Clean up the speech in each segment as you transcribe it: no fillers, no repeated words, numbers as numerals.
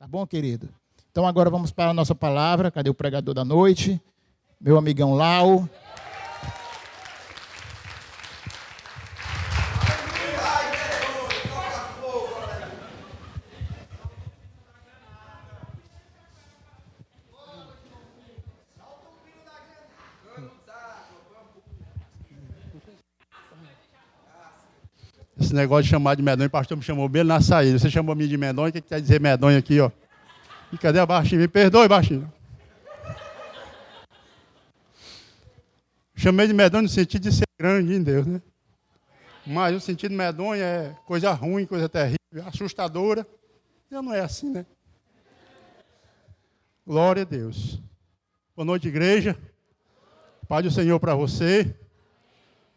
bom, querido? Então agora vamos para a nossa palavra. Cadê o pregador da noite? Meu amigão Lau. Esse negócio de chamar de medonho, o pastor me chamou bem na saída. Você chamou a mim de medonho, o que quer dizer medonho aqui, ó? E cadê a baixinha? Me perdoe, baixinho. Chamei de medonho no sentido de ser grande em Deus, né? Mas o sentido medonho é coisa ruim, coisa terrível, assustadora. Já não é assim, né? Glória a Deus. Boa noite, igreja. Paz do Senhor para você.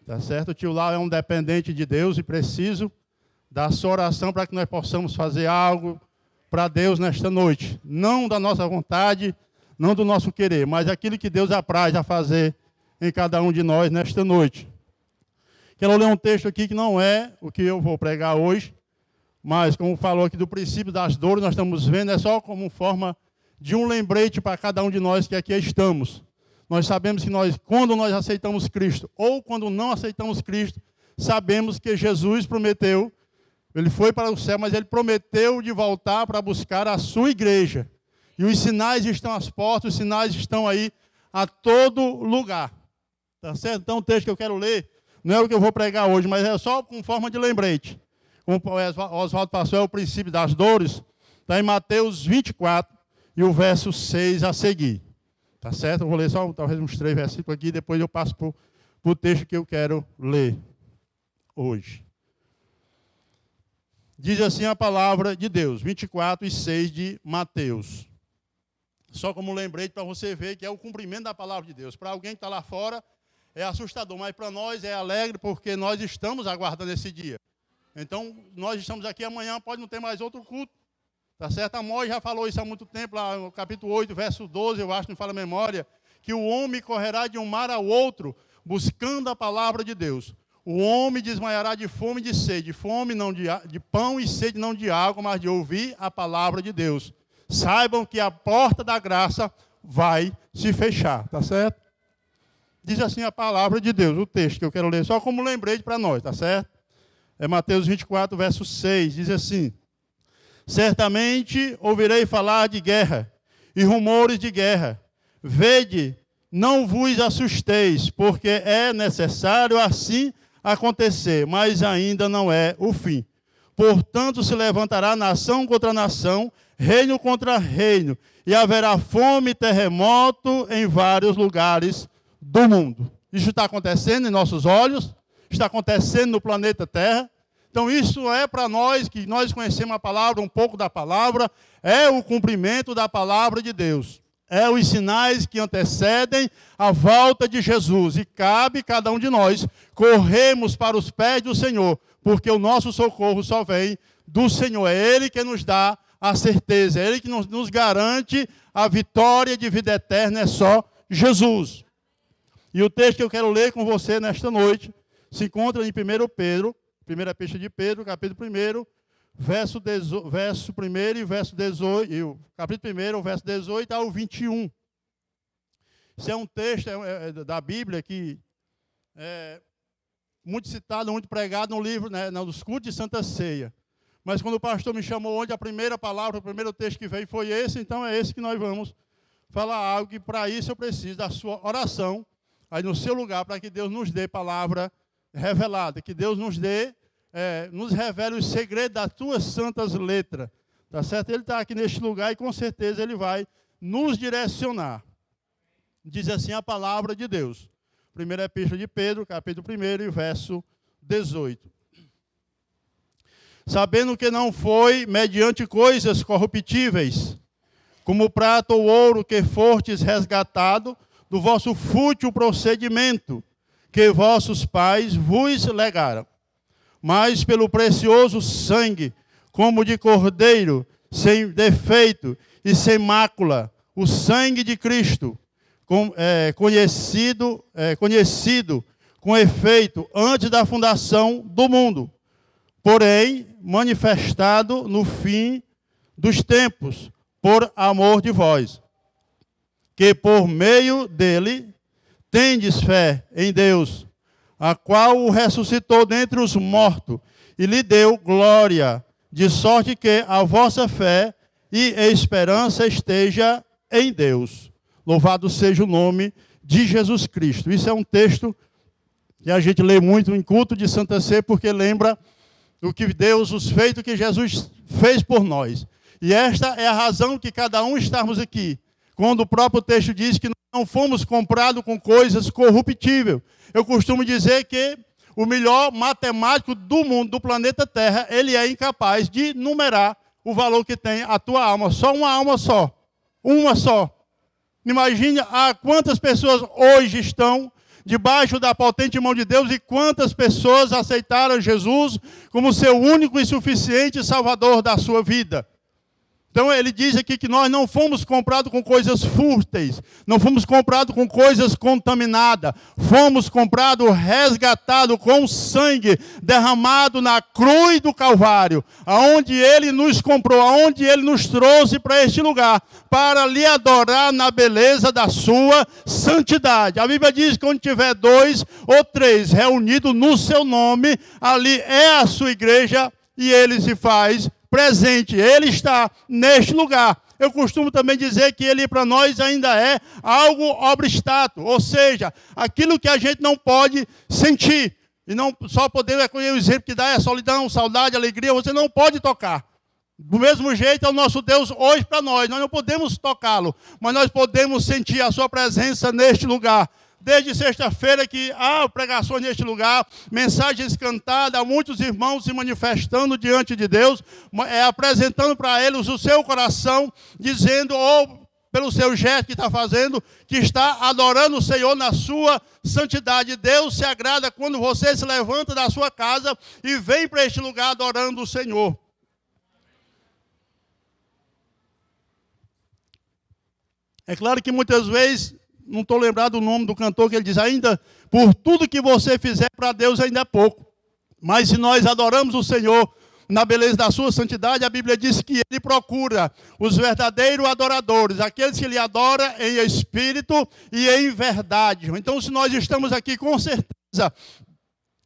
Tá certo? O tio Lau é um dependente de Deus e preciso da sua oração para que nós possamos fazer algo para Deus nesta noite. Não da nossa vontade, não do nosso querer, mas aquilo que Deus apraz a fazer em cada um de nós nesta noite. Quero ler um texto aqui que não é o que eu vou pregar hoje, mas como falou aqui do princípio das dores, nós estamos vendo, é só como forma de um lembrete para cada um de nós que aqui estamos. Nós sabemos que quando nós aceitamos Cristo, ou quando não aceitamos Cristo, sabemos que Jesus prometeu, ele foi para o céu, mas ele prometeu de voltar para buscar a sua igreja. E os sinais estão às portas, os sinais estão aí a todo lugar. Tá certo? Então o texto que eu quero ler, não é o que eu vou pregar hoje, mas é só com forma de lembrete. Como o Oswaldo passou, é o princípio das dores, está em Mateus 24 e o verso 6 a seguir. Tá certo? Eu vou ler só talvez uns 3 versículos aqui, depois eu passo para o texto que eu quero ler hoje. Diz assim a palavra de Deus, 24 e 6 de Mateus. Só como lembrete para você ver que é o cumprimento da palavra de Deus. Para alguém que está lá fora é assustador, mas para nós é alegre porque nós estamos aguardando esse dia. Então, nós estamos aqui amanhã, pode não ter mais outro culto. Tá certo? A Mós já falou isso há muito tempo, lá no capítulo 8, verso 12, eu acho, não fala a memória, que o homem correrá de um mar ao outro, buscando a palavra de Deus. O homem desmaiará de fome e de sede, de fome não de pão e sede não de água, mas de ouvir a palavra de Deus. Saibam que a porta da graça vai se fechar, tá certo? Diz assim a palavra de Deus, o texto que eu quero ler, só como lembrete para nós, tá certo? É Mateus 24, verso 6, diz assim: certamente ouvirei falar de guerra e rumores de guerra. Vede, não vos assusteis, porque é necessário assim acontecer, mas ainda não é o fim. Portanto, se levantará nação contra nação, reino contra reino, e haverá fome e terremoto em vários lugares do mundo. Isso está acontecendo em nossos olhos, está acontecendo no planeta Terra. Então isso é para nós, que nós conhecemos a palavra, um pouco da palavra, é o cumprimento da palavra de Deus. É os sinais que antecedem a volta de Jesus. E cabe cada um de nós corrermos para os pés do Senhor, porque o nosso socorro só vem do Senhor. É Ele que nos dá a certeza, é Ele que nos garante a vitória de vida eterna, é só Jesus. E o texto que eu quero ler com você nesta noite se encontra em 1 Pedro, primeira epístola de Pedro, capítulo 1, verso 1 e verso 18, e o capítulo 1, verso 18 ao 21. Isso é um texto da Bíblia que é muito citado, muito pregado no livro, né, nos cultos de Santa Ceia. Mas quando o pastor me chamou onde a primeira palavra, o primeiro texto que veio foi esse, então é esse que nós vamos falar algo, que para isso eu preciso da sua oração, aí no seu lugar, para que Deus nos dê palavra revelada, que Deus nos dê, nos revele os segredos das tuas santas letras, tá certo? Ele está aqui neste lugar e com certeza Ele vai nos direcionar. Diz assim a palavra de Deus. Primeira epístola de Pedro, capítulo 1 e verso 18. Sabendo que não foi mediante coisas corruptíveis, como prata ou ouro, que fostes resgatado do vosso fútil procedimento, que vossos pais vos legaram, mas pelo precioso sangue, como de cordeiro, sem defeito e sem mácula, o sangue de Cristo, conhecido com efeito antes da fundação do mundo, porém manifestado no fim dos tempos, por amor de vós, que por meio dele tendes fé em Deus, a qual o ressuscitou dentre os mortos e lhe deu glória, de sorte que a vossa fé e esperança esteja em Deus. Louvado seja o nome de Jesus Cristo. Isso é um texto que a gente lê muito em culto de Santa Ceia, porque lembra do que Deus, os feitos que Jesus fez por nós. E esta é a razão que cada um estarmos aqui, quando o próprio texto diz que não fomos comprados com coisas corruptíveis. Eu costumo dizer que o melhor matemático do mundo, do planeta Terra, ele é incapaz de numerar o valor que tem a tua alma. Só uma alma só. Uma só. Imagine a quantas pessoas hoje estão debaixo da potente mão de Deus e quantas pessoas aceitaram Jesus como seu único e suficiente Salvador da sua vida. Então ele diz aqui que nós não fomos comprados com coisas fúteis, não fomos comprados com coisas contaminadas, fomos comprados, resgatados com sangue derramado na cruz do Calvário, aonde ele nos comprou, aonde ele nos trouxe para este lugar, para lhe adorar na beleza da sua santidade. A Bíblia diz que onde tiver 2 ou 3 reunidos no seu nome, ali é a sua igreja e ele se faz presente, ele está neste lugar. Eu costumo também dizer que ele para nós ainda é algo obstáculo, ou seja, aquilo que a gente não pode sentir. E não só poder recolher o exemplo que dá é solidão, saudade, alegria, você não pode tocar. Do mesmo jeito é o nosso Deus hoje para nós não podemos tocá-lo, mas nós podemos sentir a sua presença neste lugar. Desde sexta-feira que há pregações neste lugar, mensagens cantadas, muitos irmãos se manifestando diante de Deus, apresentando para eles o seu coração, dizendo, ou pelo seu gesto que está fazendo, que está adorando o Senhor na sua santidade. Deus se agrada quando você se levanta da sua casa e vem para este lugar adorando o Senhor. É claro que muitas vezes, não estou lembrado do nome do cantor, que ele diz, ainda por tudo que você fizer para Deus ainda é pouco. Mas se nós adoramos o Senhor na beleza da sua santidade, a Bíblia diz que ele procura os verdadeiros adoradores, aqueles que lhe adoram em espírito e em verdade. Então, se nós estamos aqui com certeza,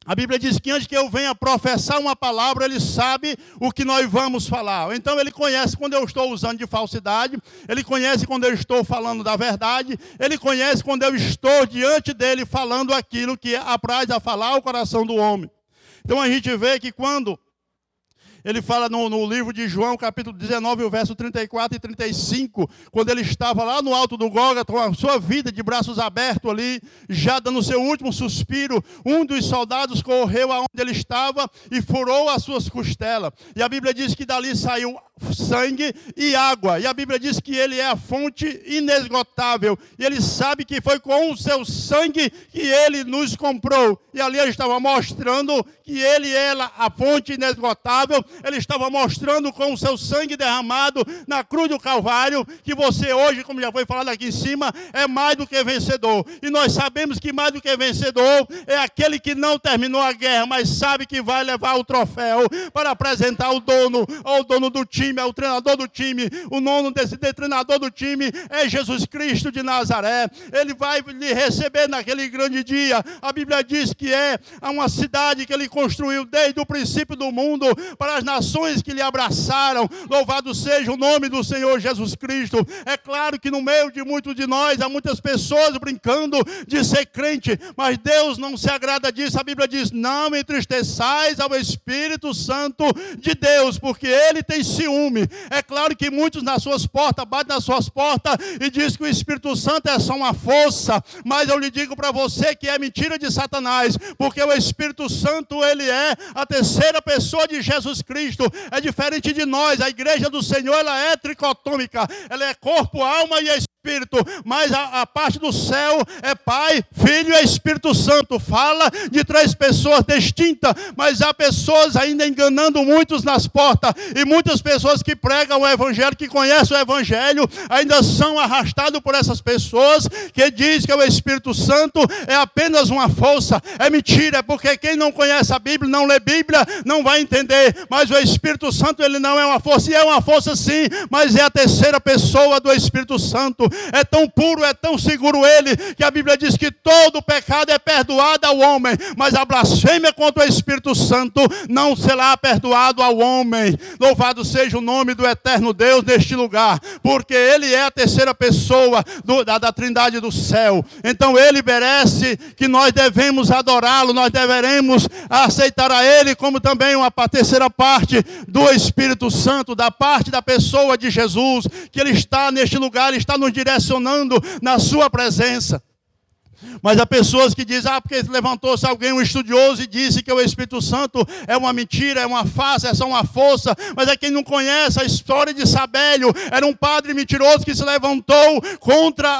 a Bíblia diz que antes que eu venha professar uma palavra, ele sabe o que nós vamos falar. Então ele conhece quando eu estou usando de falsidade, ele conhece quando eu estou falando da verdade, ele conhece quando eu estou diante dele falando aquilo que apraz a falar ao coração do homem. Então a gente vê que quando ele fala no livro de João, capítulo 19, o verso 34 e 35, quando ele estava lá no alto do Gólgota, com a sua vida de braços abertos ali, já dando o seu último suspiro, um dos soldados correu aonde ele estava e furou as suas costelas. E a Bíblia diz que dali saiu sangue e água. E a Bíblia diz que ele é a fonte inesgotável. E ele sabe que foi com o seu sangue que ele nos comprou. E ali ele estava mostrando que ele era a fonte inesgotável. Ele estava mostrando com o seu sangue derramado na cruz do Calvário que você hoje, como já foi falado aqui em cima, é mais do que vencedor. E nós sabemos que mais do que vencedor é aquele que não terminou a guerra, mas sabe que vai levar o troféu para apresentar o dono, ou o dono do time, é o treinador do time. O nome desse treinador do time é Jesus Cristo de Nazaré. Ele vai lhe receber naquele grande dia. A Bíblia diz que é uma cidade que ele construiu desde o princípio do mundo para as nações que lhe abraçaram. Louvado seja o nome do Senhor Jesus Cristo. É claro que no meio de muitos de nós há muitas pessoas brincando de ser crente, mas Deus não se agrada disso. A Bíblia diz, não entristeçais ao Espírito Santo de Deus, porque ele tem ciúme. É claro que muitos nas suas portas, batem nas suas portas e dizem que o Espírito Santo é só uma força, mas eu lhe digo para você que é mentira de Satanás, porque o Espírito Santo, ele é a terceira pessoa de Jesus Cristo. É diferente de nós. A igreja do Senhor, ela é tricotômica, ela é corpo, alma e espírito. Espírito, mas a parte do céu é Pai, Filho e Espírito Santo. Fala de 3 pessoas distintas, mas há pessoas ainda enganando muitos nas portas, e muitas pessoas que pregam o Evangelho, que conhecem o Evangelho, ainda são arrastados por essas pessoas que dizem que o Espírito Santo é apenas uma força. É mentira, porque quem não conhece a Bíblia, não lê Bíblia, não vai entender. Mas o Espírito Santo, ele não é uma força, e é uma força sim, mas é a terceira pessoa do Espírito Santo. É tão puro, é tão seguro ele, que a Bíblia diz que todo pecado é perdoado ao homem, mas a blasfêmia contra o Espírito Santo não será perdoado ao homem. Louvado seja o nome do eterno Deus neste lugar, porque ele é a terceira pessoa da Trindade do céu. Então ele merece que nós devemos adorá-lo, nós deveremos aceitar a ele como também uma terceira parte do Espírito Santo, da parte da pessoa de Jesus, que ele está neste lugar, ele está nos direcionando na sua presença. Mas há pessoas que dizem, porque levantou-se alguém, um estudioso, e disse que o Espírito Santo é uma mentira, é uma farsa, é só uma força. Mas é quem não conhece a história de Sabélio, era um padre mentiroso que se levantou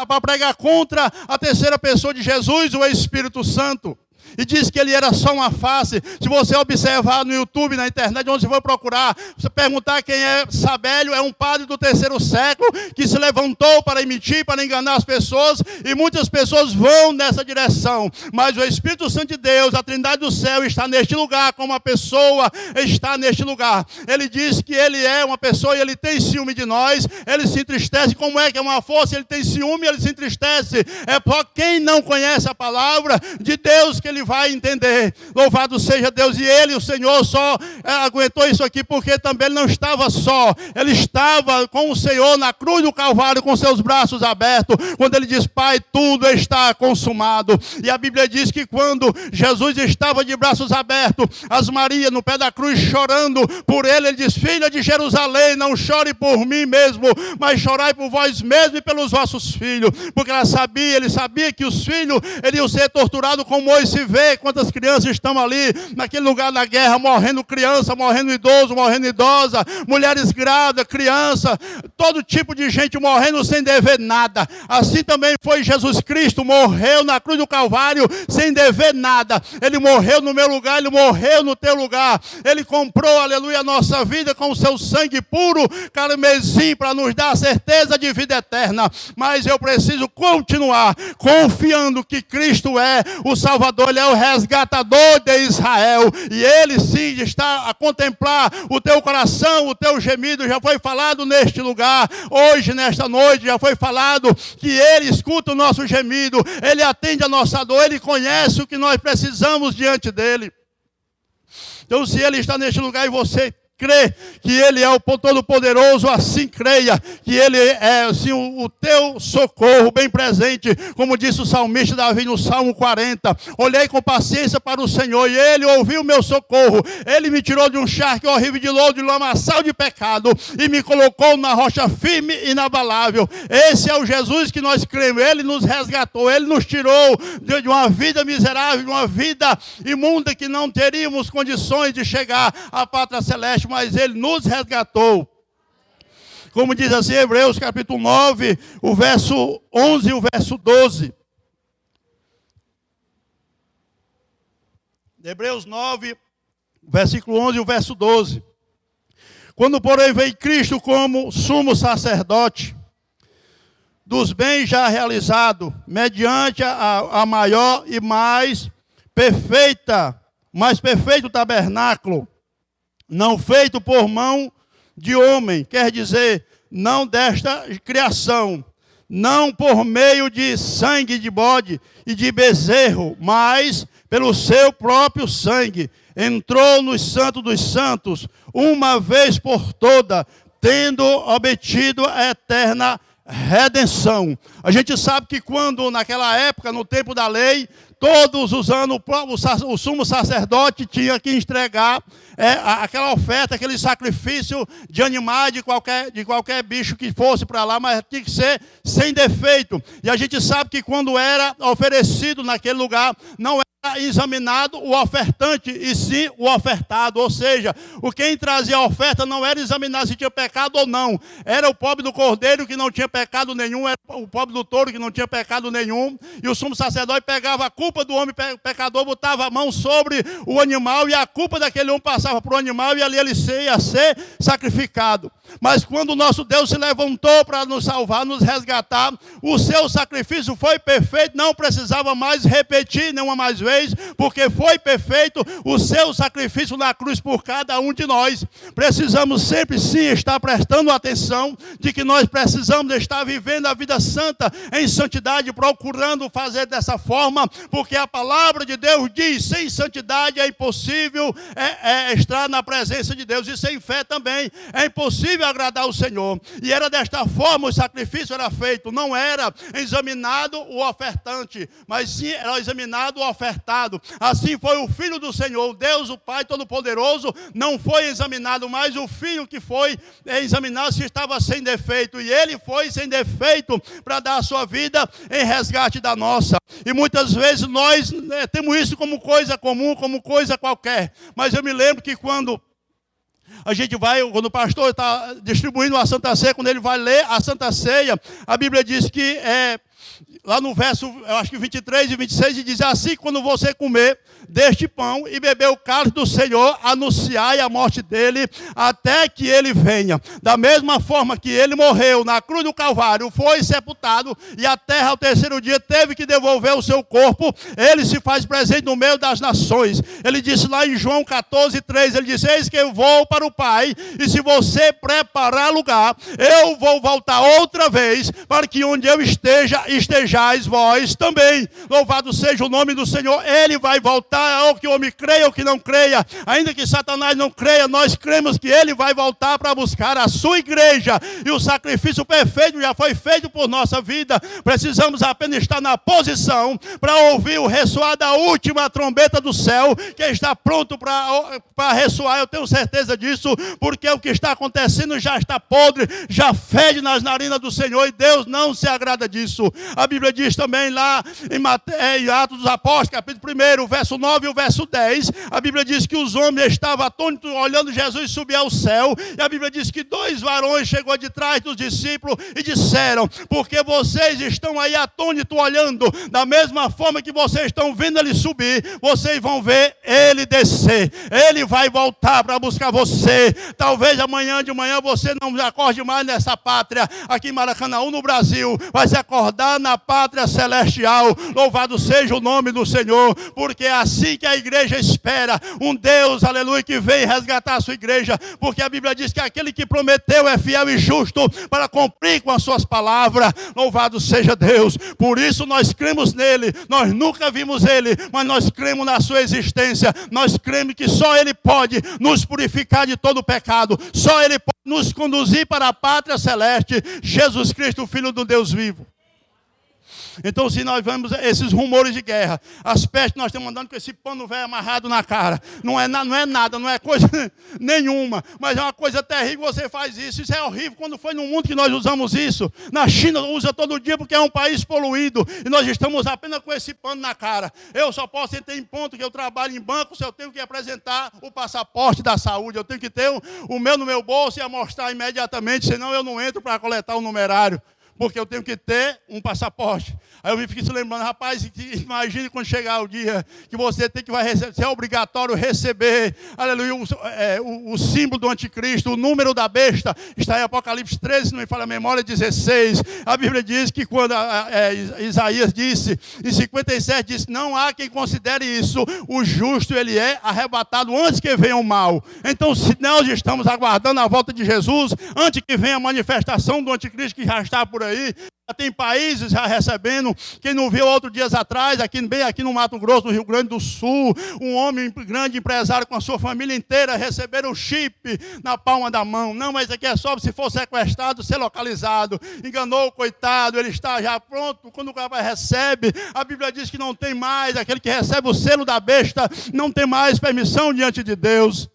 para pregar contra a terceira pessoa de Jesus, o Espírito Santo. E disse que ele era só uma face. Se você observar no YouTube, na internet, onde você for procurar, você perguntar quem é Sabélio, é um padre do 3º século que se levantou para mentir, para enganar as pessoas, e muitas pessoas vão nessa direção. Mas o Espírito Santo de Deus, a Trindade do céu, está neste lugar, como uma pessoa está neste lugar. Ele diz que ele é uma pessoa e ele tem ciúme de nós, ele se entristece. Como é que é uma força? Ele tem ciúme, ele se entristece. É só quem não conhece a palavra de Deus que ele vai entender. Louvado seja Deus. E ele, o Senhor, só aguentou isso aqui porque também ele não estava só. Ele estava com o Senhor na cruz do Calvário, com seus braços abertos, quando ele diz, Pai, tudo está consumado. E a Bíblia diz que quando Jesus estava de braços abertos, as Maria no pé da cruz chorando por ele diz, filha de Jerusalém, não chore por mim mesmo, mas chorai por vós mesmo e pelos vossos filhos. Porque ele sabia que os filhos iriam ser torturados, como hoje se vê quantas crianças estão ali naquele lugar da guerra, morrendo criança, morrendo idoso, morrendo idosa, mulheres grávidas, criança, todo tipo de gente morrendo sem dever nada. Assim também foi Jesus Cristo, morreu na cruz do Calvário sem dever nada. Ele morreu no meu lugar, ele morreu no teu lugar. Ele comprou, aleluia, a nossa vida com o seu sangue puro, carmesim, para nos dar a certeza de vida eterna. Mas eu preciso continuar confiando que Cristo é o Salvador, ele é o resgatador de Israel, e ele sim está a contemplar o teu coração, o teu gemido. Já foi falado neste lugar, hoje, nesta noite, já foi falado que ele escuta o nosso gemido, ele atende a nossa dor, ele conhece o que nós precisamos diante dele. Então, se ele está neste lugar e você crê que ele é o Todo-Poderoso, assim creia que ele é assim, o teu socorro bem presente, como disse o salmista Davi no Salmo 40. Olhei com paciência para o Senhor e ele ouviu o meu socorro. Ele me tirou de um charque horrível de lodo, de lamaçal de pecado, e me colocou na rocha firme e inabalável. Esse é o Jesus que nós cremos. Ele nos resgatou, ele nos tirou de uma vida miserável, de uma vida imunda, que não teríamos condições de chegar à pátria celeste, mas ele nos resgatou. Como diz assim Hebreus capítulo 9, o verso 11 e o verso 12. Hebreus 9, versículo 11 e o verso 12. Quando, porém, veio Cristo como sumo sacerdote dos bens já realizados, mediante a maior e mais perfeito tabernáculo, não feito por mão de homem, quer dizer, não desta criação, não por meio de sangue de bode e de bezerro, mas pelo seu próprio sangue, entrou no Santo dos Santos, uma vez por toda, tendo obtido a eterna redenção. A gente sabe que quando, naquela época, no tempo da lei, todos os anos o sumo sacerdote tinha que entregar aquela oferta, aquele sacrifício de animais, de qualquer bicho que fosse para lá, mas tinha que ser sem defeito. E a gente sabe que quando era oferecido naquele lugar, não era examinado o ofertante e sim o ofertado. Ou seja, quem trazia a oferta não era examinar se tinha pecado ou não. Era o pobre do cordeiro que não tinha pecado nenhum, era o pobre do touro que não tinha pecado nenhum. E o sumo sacerdote pegava a culpa do homem pecador, botava a mão sobre o animal e a culpa daquele homem passava para o animal e ali ele ia ser sacrificado. Mas quando o nosso Deus se levantou para nos salvar, nos resgatar, o seu sacrifício foi perfeito, não precisava mais repetir nenhuma mais vez, porque foi perfeito o seu sacrifício na cruz por cada um de nós. Precisamos sempre sim estar prestando atenção de que nós precisamos estar vivendo a vida santa em santidade, procurando fazer dessa forma, porque a palavra de Deus diz, sem santidade é impossível estar na presença de Deus, e sem fé também é impossível agradar o Senhor. E era desta forma o sacrifício era feito, não era examinado o ofertante, mas sim era examinado o ofertado. Assim foi o Filho do Senhor, Deus o Pai Todo-Poderoso, não foi examinado, mas o Filho que foi examinado se estava sem defeito, e ele foi sem defeito para dar a sua vida em resgate da nossa. E muitas vezes nós temos isso como coisa comum, como coisa qualquer, mas eu me lembro que quando a gente vai, quando o pastor está distribuindo a Santa Ceia, quando ele vai ler a Santa Ceia, a Bíblia diz que lá no verso, eu acho que 23 e 26, diz assim: quando você comer deste pão e beber o cálice do Senhor, anunciai a morte dele até que ele venha. Da mesma forma que ele morreu na cruz do Calvário, foi sepultado e a terra ao terceiro dia teve que devolver o seu corpo, ele se faz presente no meio das nações. Ele disse lá em João 14:3, ele disse: eis que eu vou para o Pai, e se você preparar lugar, eu vou voltar outra vez, para que onde eu estejais vós também. Louvado seja o nome do Senhor. Ele vai voltar, ou que o homem creia ou que não creia, ainda que Satanás não creia, nós cremos que ele vai voltar para buscar a sua igreja, e o sacrifício perfeito já foi feito por nossa vida. Precisamos apenas estar na posição para ouvir o ressoar da última trombeta do céu, que está pronto para ressoar. Eu tenho certeza disso, porque o que está acontecendo já está podre, já fede nas narinas do Senhor, e Deus não se agrada disso. A Bíblia diz também lá em Atos dos Apóstolos, capítulo 1, verso 9 e o verso 10, a Bíblia diz que os homens estavam atônitos olhando Jesus subir ao céu, e a Bíblia diz que 2 varões chegou de trás dos discípulos e disseram: porque vocês estão aí atônitos olhando, da mesma forma que vocês estão vendo ele subir, vocês vão ver ele descer, ele vai voltar para buscar você. Talvez amanhã de manhã você não acorde mais nessa pátria, aqui em Maracanaú, no Brasil, vai se acordar na pátria celestial. Louvado seja o nome do Senhor, porque é assim que a igreja espera, um Deus, aleluia, que vem resgatar a sua igreja, porque a Bíblia diz que aquele que prometeu é fiel e justo para cumprir com as suas palavras. Louvado seja Deus. Por isso nós cremos nele, nós nunca vimos ele, mas nós cremos na sua existência, nós cremos que só ele pode nos purificar de todo o pecado, só ele pode nos conduzir para a pátria celeste, Jesus Cristo, o Filho do Deus vivo. Então, se nós vemos esses rumores de guerra, as pestes, nós estamos andando com esse pano velho amarrado na cara. Não é nada, não é coisa nenhuma, mas é uma coisa terrível. Você faz isso, isso é horrível. Quando foi no mundo que nós usamos isso? Na China usa todo dia, porque é um país poluído, e nós estamos apenas com esse pano na cara. Eu só posso entrar em ponto que eu trabalho em banco se eu tenho que apresentar o passaporte da saúde. Eu tenho que ter o meu no meu bolso e mostrar imediatamente, senão eu não entro para coletar o numerário, porque eu tenho que ter um passaporte. Aí eu fiquei se lembrando, rapaz, imagine quando chegar o dia que você tem que vai receber, se é obrigatório receber, aleluia, o símbolo do anticristo, o número da besta. Está em Apocalipse 13, se não me falha a memória, 16. A Bíblia diz que quando Isaías disse, em 57, disse: não há quem considere isso, o justo ele é arrebatado antes que venha o mal. Então, se nós estamos aguardando a volta de Jesus, antes que venha a manifestação do anticristo que já está por aí, já tem países já recebendo. Quem não viu outros dias atrás, bem aqui no Mato Grosso, no Rio Grande do Sul, um homem grande empresário com a sua família inteira receberam o chip na palma da mão. Não, mas aqui é só se for sequestrado, ser localizado. Enganou o coitado, ele está já pronto. Quando o cara recebe, a Bíblia diz que não tem mais, aquele que recebe o selo da besta não tem mais permissão diante de Deus.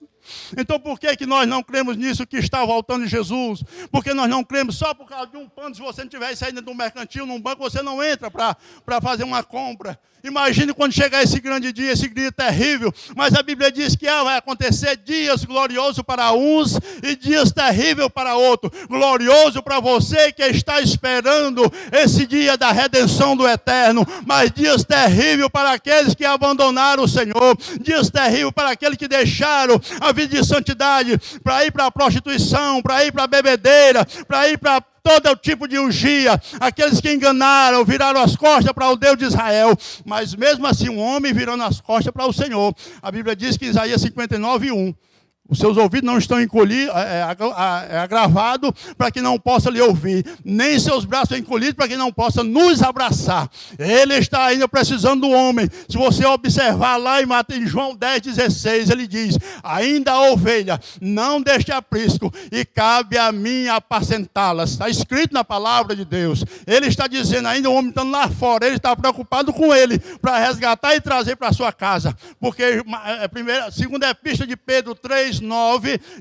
Então por que nós não cremos nisso que está voltando Jesus? Porque nós não cremos só por causa de um pano. Se você não estiver saindo de um mercantil, num banco, você não entra para fazer uma compra. Imagine quando chegar esse grande dia terrível. Mas a Bíblia diz que vai acontecer dias gloriosos para uns e dias terríveis para outros. Glorioso para você que está esperando esse dia da redenção do eterno. Mas dias terríveis para aqueles que abandonaram o Senhor. Dias terríveis para aqueles que deixaram a vida de santidade para ir para a prostituição, para ir para a bebedeira, para ir para todo tipo de orgia, aqueles que enganaram, viraram as costas para o Deus de Israel, mas mesmo assim um homem virando as costas para o Senhor. A Bíblia diz que em Isaías 59:1, os seus ouvidos não estão encolhidos, agravados para que não possa lhe ouvir, nem seus braços encolhidos para que não possa nos abraçar. Ele está ainda precisando do homem. Se você observar lá em João 10:16, ele diz: ainda a ovelha não deixa aprisco e cabe a mim apacentá-las. Está escrito na palavra de Deus. Ele está dizendo, ainda o homem estando lá fora, ele está preocupado com ele para resgatar e trazer para a sua casa. Porque segunda epístola de Pedro 3:9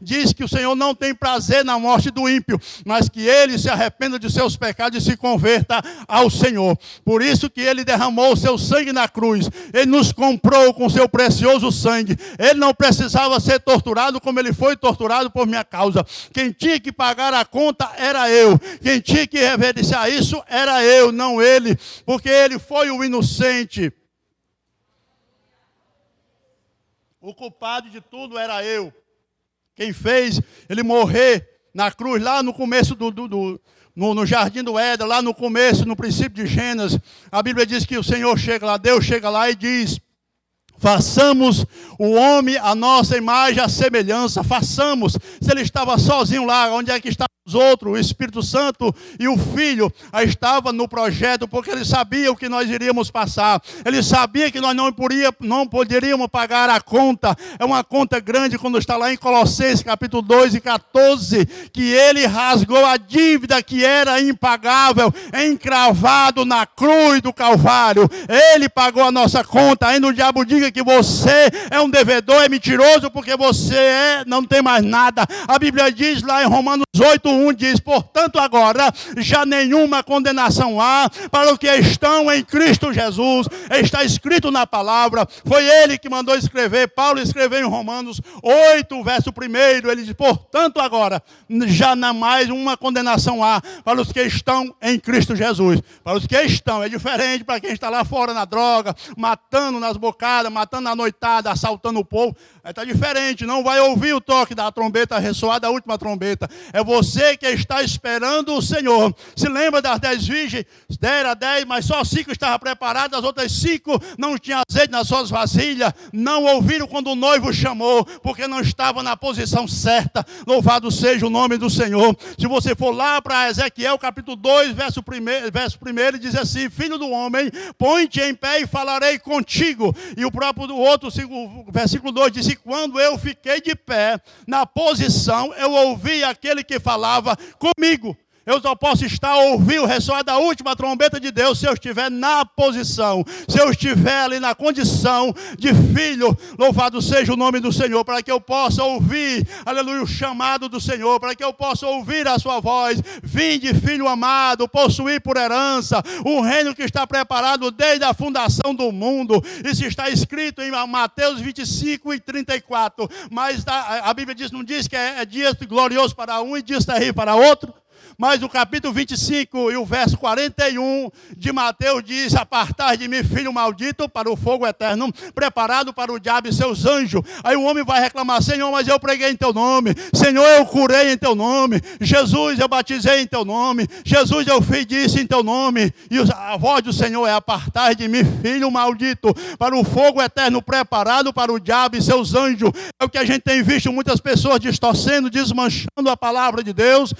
diz que o Senhor não tem prazer na morte do ímpio, mas que ele se arrependa de seus pecados e se converta ao Senhor. Por isso que ele derramou o seu sangue na cruz. Ele nos comprou com seu precioso sangue. Ele não precisava ser torturado como ele foi torturado por minha causa. Quem tinha que pagar a conta era eu. Quem tinha que reverenciar isso era eu, não ele. Porque ele foi o inocente. O culpado de tudo era eu. Quem fez ele morrer na cruz, lá no começo no jardim do Éden, lá no começo, no princípio de Gênesis, a Bíblia diz que o Senhor chega lá, Deus chega lá e diz: façamos o homem a nossa imagem, a semelhança. Façamos. Se ele estava sozinho lá, onde é que estavam os outros? O Espírito Santo e o Filho estava no projeto, porque ele sabia o que nós iríamos passar. Ele sabia que nós não poderíamos pagar a conta. É uma conta grande, quando está lá em Colossenses capítulo 2:14, que ele rasgou a dívida que era impagável, encravado na cruz do Calvário. Ele pagou a nossa conta. Ainda o diabo diga que você é um devedor, é mentiroso, porque você não tem mais nada. A Bíblia diz lá em Romanos 8:1, diz: portanto agora já nenhuma condenação há para os que estão em Cristo Jesus. Está escrito na palavra, foi ele que mandou escrever. Paulo escreveu em Romanos 8, verso 1, ele diz: portanto agora já não mais uma condenação há para os que estão em Cristo Jesus. Para os que estão, é diferente para quem está lá fora na droga, matando nas bocadas, matando na noitada, assaltando o povo. Está diferente, não vai ouvir o toque da trombeta ressoar, da última trombeta. É você que está esperando o Senhor. Se lembra das 10 virgens? Deram 10, mas só 5 estavam preparadas, as outras 5 não tinham azeite nas suas vasilhas, não ouviram quando o noivo chamou, porque não estavam na posição certa. Louvado seja o nome do Senhor. Se você for lá para Ezequiel capítulo 2, verso 1, ele diz assim: filho do homem, põe-te em pé e falarei contigo. E o versículo 2 diz: e quando eu fiquei de pé, na posição, eu ouvi aquele que falava comigo. Eu só posso estar ouvindo o ressoar da última trombeta de Deus se eu estiver na posição, se eu estiver ali na condição de filho. Louvado seja o nome do Senhor, para que eu possa ouvir, aleluia, o chamado do Senhor, para que eu possa ouvir a sua voz. Vinde, filho amado, possuir por herança um reino que está preparado desde a fundação do mundo. Isso está escrito em Mateus 25:34. Mas a Bíblia diz, não diz que é dias gloriosos para um e dias terríveis para outro? Mas o capítulo 25 e o verso 41 de Mateus diz: apartai de mim, filho maldito, para o fogo eterno, preparado para o diabo e seus anjos. Aí o homem vai reclamar: Senhor, mas eu preguei em teu nome. Senhor, eu curei em teu nome. Jesus, eu batizei em teu nome. Jesus, eu fiz disso em teu nome. E a voz do Senhor é: apartai de mim, filho maldito, para o fogo eterno, preparado para o diabo e seus anjos. É o que a gente tem visto muitas pessoas distorcendo, desmanchando a palavra de Deus,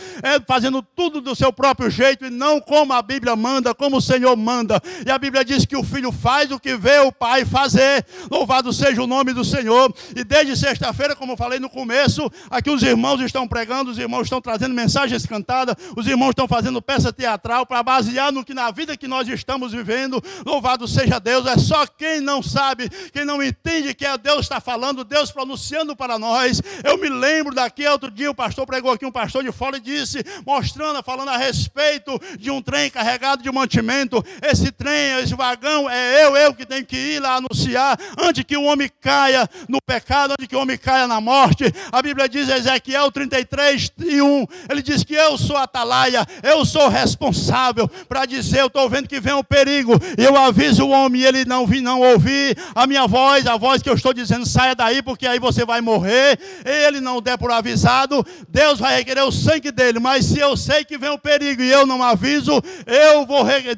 fazendo fazendo tudo do seu próprio jeito e não como a Bíblia manda, como o Senhor manda. E a Bíblia diz que o filho faz o que vê o pai fazer. Louvado seja o nome do Senhor. E desde sexta-feira, como eu falei no começo, aqui os irmãos estão pregando, os irmãos estão trazendo mensagens cantadas, os irmãos estão fazendo peça teatral para basear no que na vida que nós estamos vivendo. Louvado seja Deus. É só quem não sabe, quem não entende que é Deus está falando, Deus pronunciando para nós. Eu me lembro daqui, outro dia o pastor pregou aqui, um pastor de fora, e disse, mostrando, falando a respeito de um trem carregado de mantimento. Esse trem, esse vagão, é eu que tenho que ir lá anunciar, antes que o homem caia no pecado, antes que o homem caia na morte. A Bíblia diz, Ezequiel 33:1, ele diz que eu sou atalaia, eu sou responsável para dizer, eu estou vendo que vem um perigo, e eu aviso o homem, e ele não ouvir a minha voz, a voz que eu estou dizendo, saia daí, porque aí você vai morrer. Ele não der por avisado, Deus vai requerer o sangue dele. Mas se eu sei que vem um perigo e eu não aviso,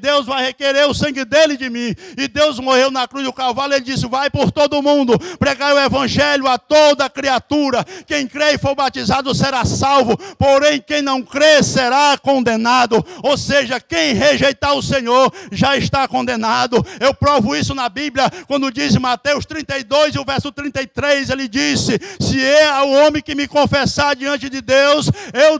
Deus vai requerer o sangue dele de mim. E Deus morreu na cruz do Calvário. Ele disse, vai por todo mundo, pregai o evangelho a toda criatura. Quem crê e for batizado será salvo, porém quem não crê será condenado. Ou seja, quem rejeitar o Senhor já está condenado. Eu provo isso na Bíblia, quando diz em Mateus 32, e o verso 33, ele disse, se é o homem que me confessar diante de Deus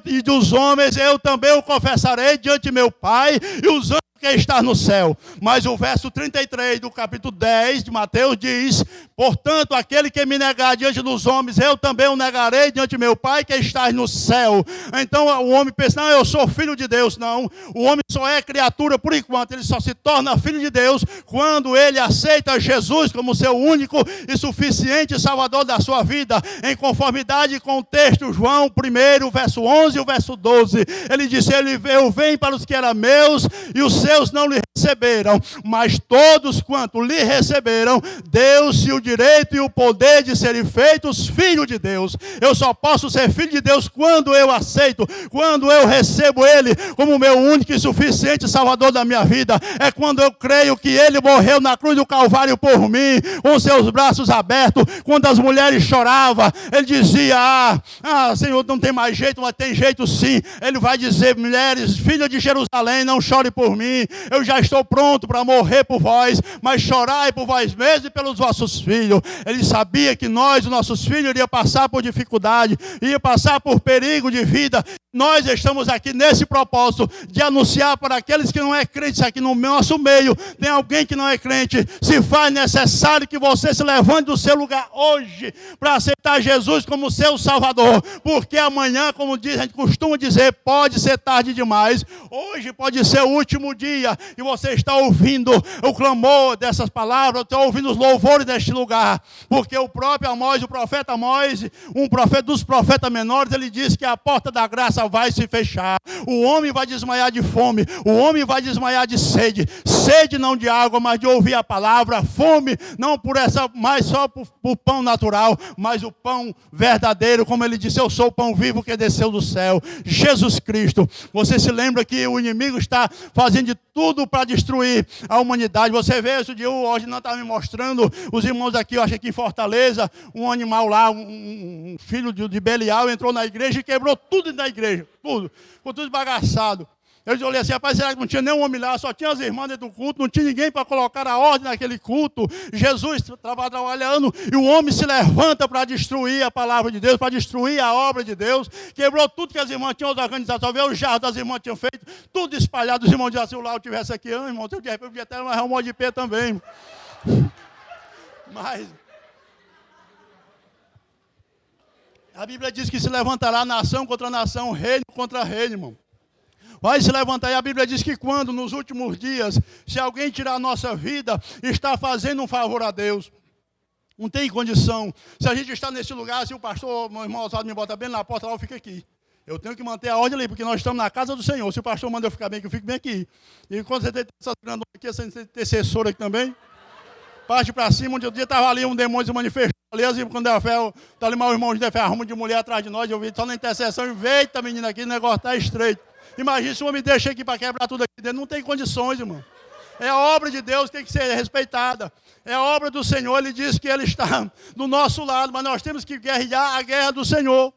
e dos homens, eu também o confessarei diante de meu Pai e os anjos que está no céu. Mas o verso 33 do capítulo 10 de Mateus diz, portanto, aquele que me negar diante dos homens, eu também o negarei diante de meu Pai que está no céu. Então o homem pensa, não, eu sou filho de Deus. Não, o homem só é criatura por enquanto, ele só se torna filho de Deus quando ele aceita Jesus como seu único e suficiente Salvador da sua vida, em conformidade com o texto João 1, verso 11 e o verso 12. Ele disse, eu venho para os que eram meus e os seus não lhe receberam, mas todos quanto lhe receberam, deu-se o direito e o poder de serem feitos filhos de Deus. Eu só posso ser filho de Deus quando eu aceito, quando eu recebo Ele como meu único e suficiente Salvador da minha vida. É quando eu creio que Ele morreu na cruz do Calvário por mim, com seus braços abertos. Quando as mulheres choravam, Ele dizia, Senhor, não tem mais jeito, mas tem jeito sim. Ele vai dizer, mulheres, filhas de Jerusalém, não chore por mim, eu já estou pronto para morrer por vós, mas chorai por vós mesmos e pelos vossos filhos. Ele sabia que nós, os nossos filhos, iria passar por dificuldade, ia passar por perigo de vida. Nós estamos aqui nesse propósito de anunciar para aqueles que não é crente, aqui no nosso meio tem alguém que não é crente, se faz necessário que você se levante do seu lugar hoje para aceitar Jesus como seu Salvador, porque amanhã, como a gente costuma dizer, pode ser tarde demais. Hoje pode ser o último dia e você está ouvindo o clamor dessas palavras, está ouvindo os louvores deste lugar, porque o próprio Amós, o profeta Amós, um profeta dos profetas menores, ele disse que a porta da graça vai se fechar, o homem vai desmaiar de fome, o homem vai desmaiar de sede, sede não de água, mas de ouvir a palavra, fome não por essa, mas só por pão natural, mas o pão verdadeiro, como ele disse, eu sou o pão vivo que desceu do céu, Jesus Cristo. Você se lembra que o inimigo está fazendo de tudo para destruir a humanidade. Você vê isso de hoje, não está me mostrando, os irmãos aqui, eu acho que em Fortaleza, um animal lá, um filho de Belial entrou na igreja e quebrou tudo na igreja, tudo, ficou tudo esbagaçado. Eu olhei assim, rapaz, será que não tinha nenhum homem lá, só tinha as irmãs dentro do culto, não tinha ninguém para colocar a ordem naquele culto. Jesus estava trabalhando e o homem se levanta para destruir a palavra de Deus, para destruir a obra de Deus, quebrou tudo que as irmãs tinham organizado, só ver o jarro das irmãs tinham feito, tudo espalhado. Os irmãos diziam, se o Lau tivesse aqui, irmão, de repente podia até mais um monte de pé também. Mas a Bíblia diz que se levantará nação contra nação, reino contra reino, irmão. Vai se levantar, e a Bíblia diz que quando, nos últimos dias, se alguém tirar a nossa vida, está fazendo um favor a Deus. Não tem condição. Se a gente está nesse lugar, se o pastor, meu irmão Oswaldo me bota bem na porta, lá eu fico aqui. Eu tenho que manter a ordem ali, porque nós estamos na casa do Senhor. Se o pastor manda eu ficar bem aqui, eu fico bem aqui. E quando você tem essa grandona aqui, essa intercessora aqui também, parte para cima. Um dia estava ali um demônio se manifestando. Ali, quando a fé, está ali mais o irmão de fé, arruma de mulher atrás de nós, eu vi só na intercessão, e veio, eita menina, aqui o negócio está estreito. Imagina se o homem deixa aqui para quebrar tudo aqui dentro. Não tem condições, irmão. É a obra de Deus, tem que ser respeitada. É a obra do Senhor. Ele diz que Ele está do nosso lado, mas nós temos que guerrear a guerra do Senhor.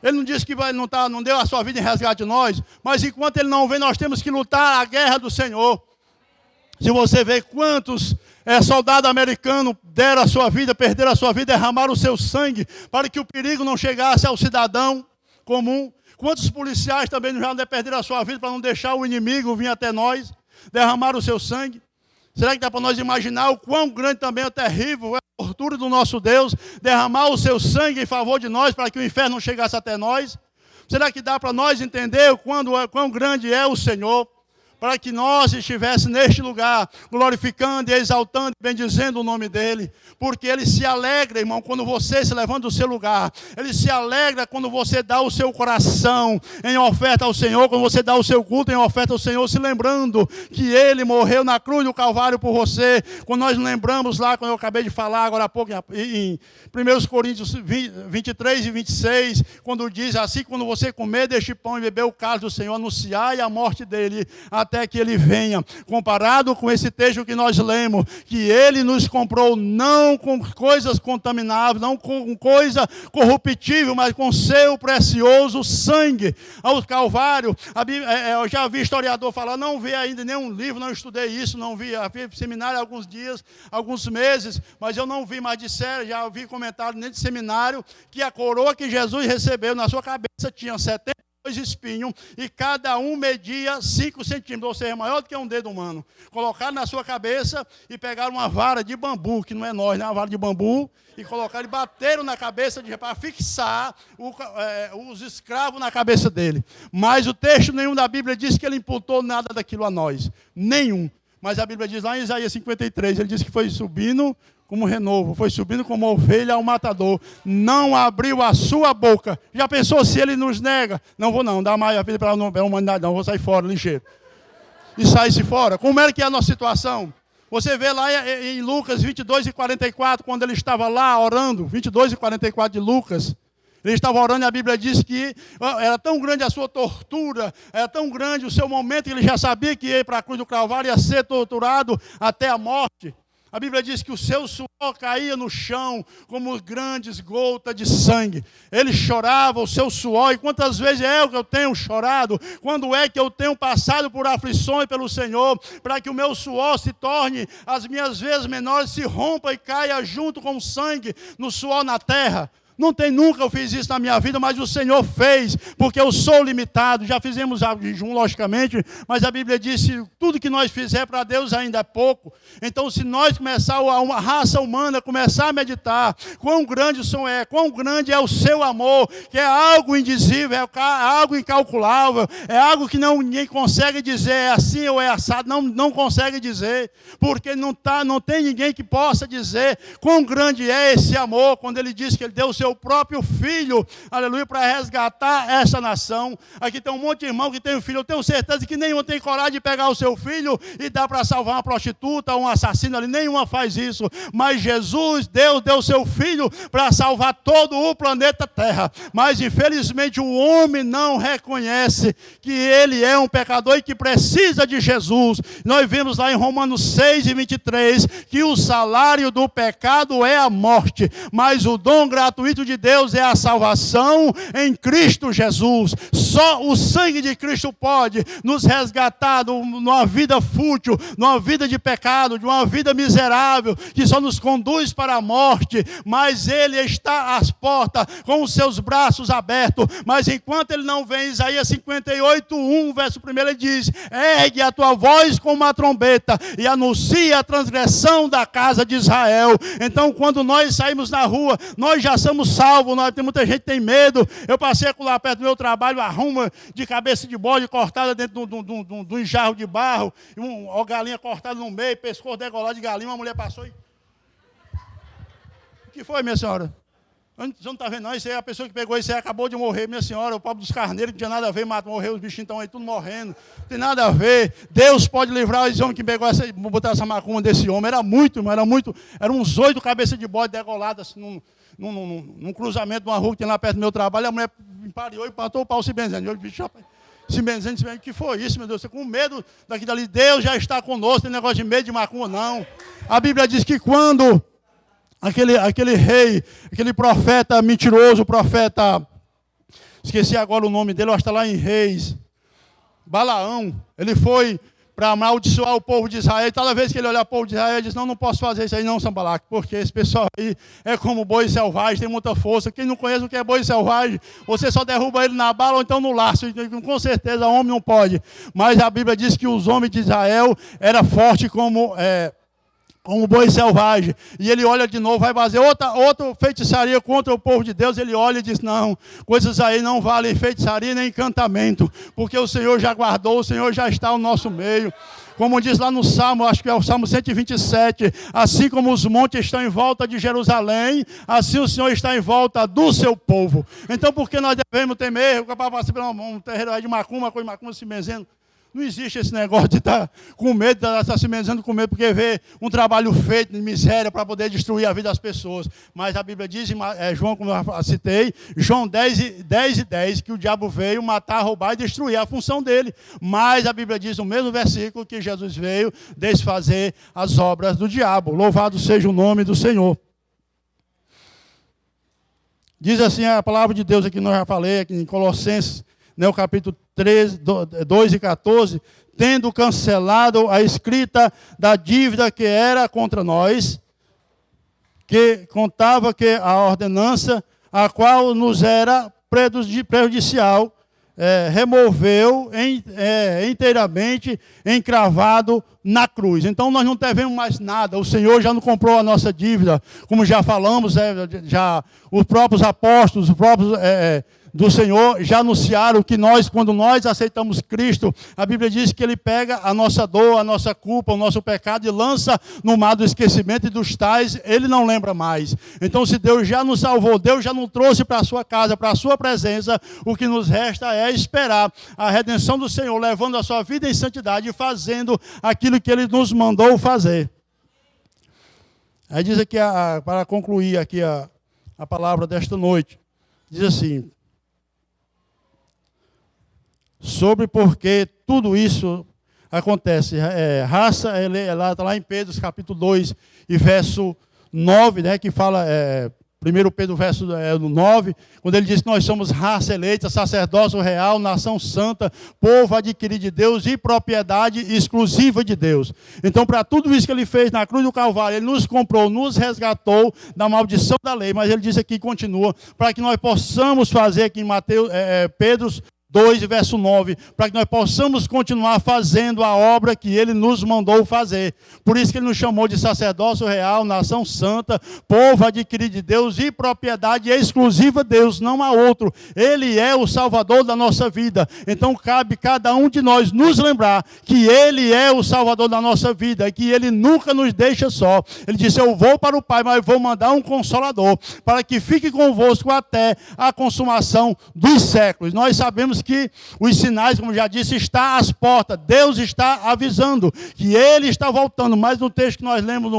Ele não disse que não deu a sua vida em resgate de nós, mas enquanto Ele não vem, nós temos que lutar a guerra do Senhor. Se você vê quantos soldados americanos deram a sua vida, perderam a sua vida, derramaram o seu sangue, para que o perigo não chegasse ao cidadão comum. Quantos policiais também já perderam a sua vida, para não deixar o inimigo vir até nós, derramaram o seu sangue. Será que dá para nós imaginar o quão grande também é terrível, é a tortura do nosso Deus, derramar o seu sangue em favor de nós, para que o inferno não chegasse até nós? Será que dá para nós entender quão grande é o Senhor? Para que nós estivéssemos neste lugar, glorificando e exaltando e bendizendo o nome dEle. Porque Ele se alegra, irmão, quando você se levanta do seu lugar. Ele se alegra quando você dá o seu coração em oferta ao Senhor, quando você dá o seu culto em oferta ao Senhor, se lembrando que Ele morreu na cruz do Calvário por você. Quando nós lembramos lá, quando eu acabei de falar agora há pouco, em 1 Coríntios 23 e 26, quando diz assim, quando você comer deste pão e beber o cálice do Senhor, anunciai a morte dEle, até que Ele venha. Comparado com esse texto que nós lemos, que Ele nos comprou não com coisas contamináveis, não com coisa corruptível, mas com seu precioso sangue. Ao Calvário, eu já vi historiador falar, não vi ainda nenhum livro, não estudei isso, não vi, havia seminário há alguns dias, alguns meses, mas eu não vi mais de sério, já vi comentário nesse seminário, que a coroa que Jesus recebeu na sua cabeça tinha 72 espinhos, e cada um media 5 centímetros, ou seja, maior do que um dedo humano. Colocaram na sua cabeça e pegaram uma vara de bambu, que não é nós, né? Uma vara de bambu, e colocaram e bateram na cabeça para fixar os escravos na cabeça dele. Mas o texto nenhum da Bíblia diz que ele imputou nada daquilo a nós. Nenhum. Mas a Bíblia diz lá em Isaías 53, ele diz que foi subindo como renovo, foi subindo como ovelha ao matador, não abriu a sua boca. Já pensou se ele nos nega? Não vou não, dá mais a vida para a humanidade não, vou sair fora, ligeiro. E sair-se fora. Como é que é a nossa situação? Você vê lá em Lucas 22 e 44, quando ele estava lá orando, 22 e 44 de Lucas, ele estava orando e a Bíblia diz que era tão grande a sua tortura, era tão grande o seu momento, que ele já sabia que ia ir para a cruz do Calvário, ia ser torturado até a morte. A Bíblia diz que o seu suor caía no chão como grandes gotas de sangue. Ele chorava o seu suor. E quantas vezes é que eu tenho chorado? Quando é que eu tenho passado por aflições pelo Senhor, para que o meu suor se torne, as minhas vezes menores, se rompa e caia junto com o sangue no suor na terra? Não tem nunca eu fiz isso na minha vida, mas o Senhor fez, porque eu sou limitado. Já fizemos algo de jejum, logicamente, mas a Bíblia diz que tudo que nós fizer para Deus ainda é pouco. Então, se nós começar, uma raça humana começar a meditar, quão grande o Senhor é, quão grande é o seu amor, que é algo indizível, é algo incalculável, é algo que ninguém consegue dizer, é assim ou é assado, não consegue dizer, porque não tem ninguém que possa dizer quão grande é esse amor, quando Ele diz que Ele deu o seu próprio filho, aleluia, para resgatar essa nação. Aqui tem um monte de irmão que tem um filho, eu tenho certeza que nenhum tem coragem de pegar o seu filho e dar para salvar uma prostituta ou um assassino ali, nenhuma faz isso, mas Jesus, Deus deu o seu filho para salvar todo o planeta Terra, mas infelizmente o homem não reconhece que ele é um pecador e que precisa de Jesus. Nós vimos lá em Romanos 6 e 23, que o salário do pecado é a morte, mas o dom gratuito de Deus é a salvação em Cristo Jesus. Só o sangue de Cristo pode nos resgatar de uma vida fútil, de uma vida de pecado, de uma vida miserável, que só nos conduz para a morte, mas Ele está às portas, com os seus braços abertos, mas enquanto Ele não vem, Isaías 58, 1, verso 1, ele diz, ergue a tua voz com uma trombeta, e anuncia a transgressão da casa de Israel. Então, quando nós saímos na rua, nós já somos salvos, tem muita gente que tem medo. Eu passei lá perto do meu trabalho, arruma de cabeça de bode cortada dentro de um jarro de barro, e uma galinha cortada no meio, pescoço degolado de galinha, uma mulher passou e... O que foi, minha senhora? Você não está vendo não? Isso aí, a pessoa que pegou isso aí acabou de morrer, minha senhora, o pobre dos carneiros, que não tinha nada a ver, morreu, os bichinhos estão aí tudo morrendo, não tem nada a ver. Deus pode livrar esse homem que pegou botar essa macumba desse homem, eram uns 8 cabeças de bode degoladas, assim, num cruzamento de uma rua que tem lá perto do meu trabalho, a mulher pariu e matou o pau se benzendo. Eu disse, rapaz, se benzendo, o que foi isso, meu Deus? Você com medo daqui dali, Deus já está conosco, tem negócio de medo de macumba, não. A Bíblia diz que quando aquele rei, aquele profeta mentiroso, profeta esqueci agora o nome dele, eu acho que está lá em Reis. Balaão, ele foi para amaldiçoar o povo de Israel. E toda vez que ele olhar o povo de Israel, ele diz: não posso fazer isso aí não, Sanballat, porque esse pessoal aí é como boi selvagem, tem muita força. Quem não conhece o que é boi selvagem, você só derruba ele na bala ou então no laço. E, com certeza, homem não pode. Mas a Bíblia diz que os homens de Israel eram fortes como boi selvagem. E ele olha de novo, vai fazer outra feitiçaria contra o povo de Deus. Ele olha e diz: não, coisas aí não valem feitiçaria nem encantamento, porque o Senhor já guardou, o Senhor já está no nosso meio. Como diz lá no Salmo, acho que é o Salmo 127, assim como os montes estão em volta de Jerusalém, assim o Senhor está em volta do seu povo. Então, por que nós devemos temer? O papai passa por um terreiro de macumba, com macumba se benzendo. Não existe esse negócio de estar com medo, de estar se benzendo com medo, porque vê um trabalho feito de miséria para poder destruir a vida das pessoas. Mas a Bíblia diz, João, como eu citei, João 10:10, que o diabo veio matar, roubar e destruir, a função dele. Mas a Bíblia diz no mesmo versículo que Jesus veio desfazer as obras do diabo. Louvado seja o nome do Senhor. Diz assim a palavra de Deus aqui, nós já falei, aqui em Colossenses, o capítulo 3, 2 e 14, tendo cancelado a escrita da dívida que era contra nós, que contava que a ordenança, a qual nos era prejudicial, removeu inteiramente, encravado na cruz. Então nós não devemos mais nada, o Senhor já não comprou a nossa dívida, como já falamos, já os próprios apóstolos, os próprios do Senhor já anunciaram que quando nós aceitamos Cristo, a Bíblia diz que Ele pega a nossa dor, a nossa culpa, o nosso pecado e lança no mar do esquecimento, e dos tais Ele não lembra mais. Então, se Deus já nos salvou, Deus já nos trouxe para a sua casa, para a sua presença, o que nos resta é esperar a redenção do Senhor, levando a sua vida em santidade e fazendo aquilo que Ele nos mandou fazer. Aí diz aqui, para concluir aqui a palavra desta noite, diz assim: sobre por que tudo isso acontece. Raça, ela está lá em Pedro, capítulo 2, e verso 9, que fala, 1 Pedro, verso 9, quando ele diz que nós somos raça eleita, sacerdócio real, nação santa, povo adquirido de Deus e propriedade exclusiva de Deus. Então, para tudo isso que ele fez na cruz do Calvário, ele nos comprou, nos resgatou da maldição da lei, mas ele diz aqui, continua, para que nós possamos fazer aqui em Pedro 2, verso 9, para que nós possamos continuar fazendo a obra que Ele nos mandou fazer. Por isso que Ele nos chamou de sacerdócio real, nação santa, povo adquirido de Deus e propriedade exclusiva de Deus, não há outro. Ele é o Salvador da nossa vida. Então cabe cada um de nós nos lembrar que Ele é o Salvador da nossa vida e que Ele nunca nos deixa só. Ele disse: eu vou para o Pai, mas vou mandar um Consolador para que fique convosco até a consumação dos séculos. Nós sabemos que os sinais, como já disse, está às portas. Deus está avisando que Ele está voltando. Mas no texto que nós lemos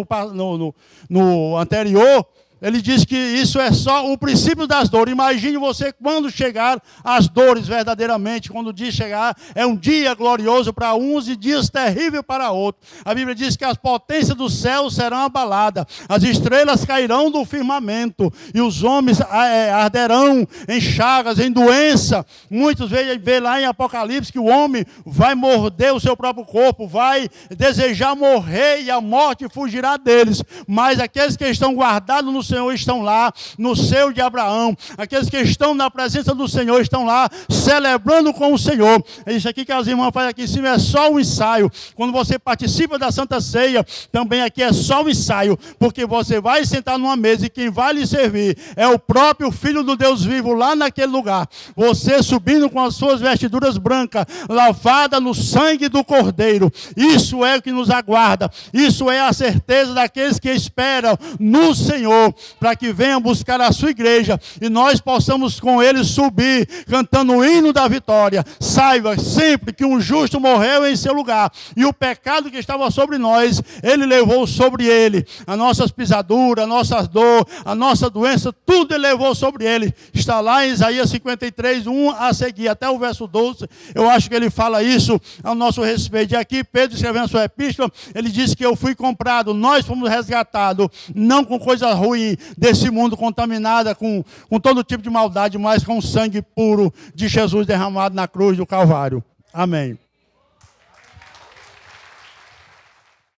no anterior, ele diz que isso é só o princípio das dores. Imagine você quando chegar as dores verdadeiramente. Quando diz chegar, é um dia glorioso para uns e dias terríveis para outros. A Bíblia diz que as potências do céu serão abaladas, as estrelas cairão do firmamento e os homens arderão em chagas, em doença. Muitos vê lá em Apocalipse que o homem vai morder o seu próprio corpo, vai desejar morrer e a morte fugirá deles. Mas aqueles que estão guardados no Senhor estão lá no seio de Abraão. Aqueles que estão na presença do Senhor estão lá celebrando com o Senhor. Isso aqui que as irmãs fazem aqui em cima é só um ensaio. Quando você participa da Santa Ceia, também aqui é só um ensaio, porque você vai sentar numa mesa e quem vai lhe servir é o próprio Filho do Deus vivo lá naquele lugar. Você subindo com as suas vestiduras brancas, lavada no sangue do Cordeiro. Isso é o que nos aguarda. Isso é a certeza daqueles que esperam no Senhor, para que venham buscar a sua igreja e nós possamos com ele subir, cantando o hino da vitória. Saiba sempre que um justo morreu em seu lugar e o pecado que estava sobre nós, ele levou sobre ele. As nossas pisaduras, a nossa dor, a nossa doença, tudo ele levou sobre ele. Está lá em Isaías 53, 1 a seguir, até o verso 12, eu acho que ele fala isso ao nosso respeito. E aqui Pedro, escrevendo a sua epístola, ele diz que eu fui comprado, nós fomos resgatados, não com coisa ruim, sair desse mundo contaminada com todo tipo de maldade, mas com o sangue puro de Jesus derramado na cruz do Calvário. Amém.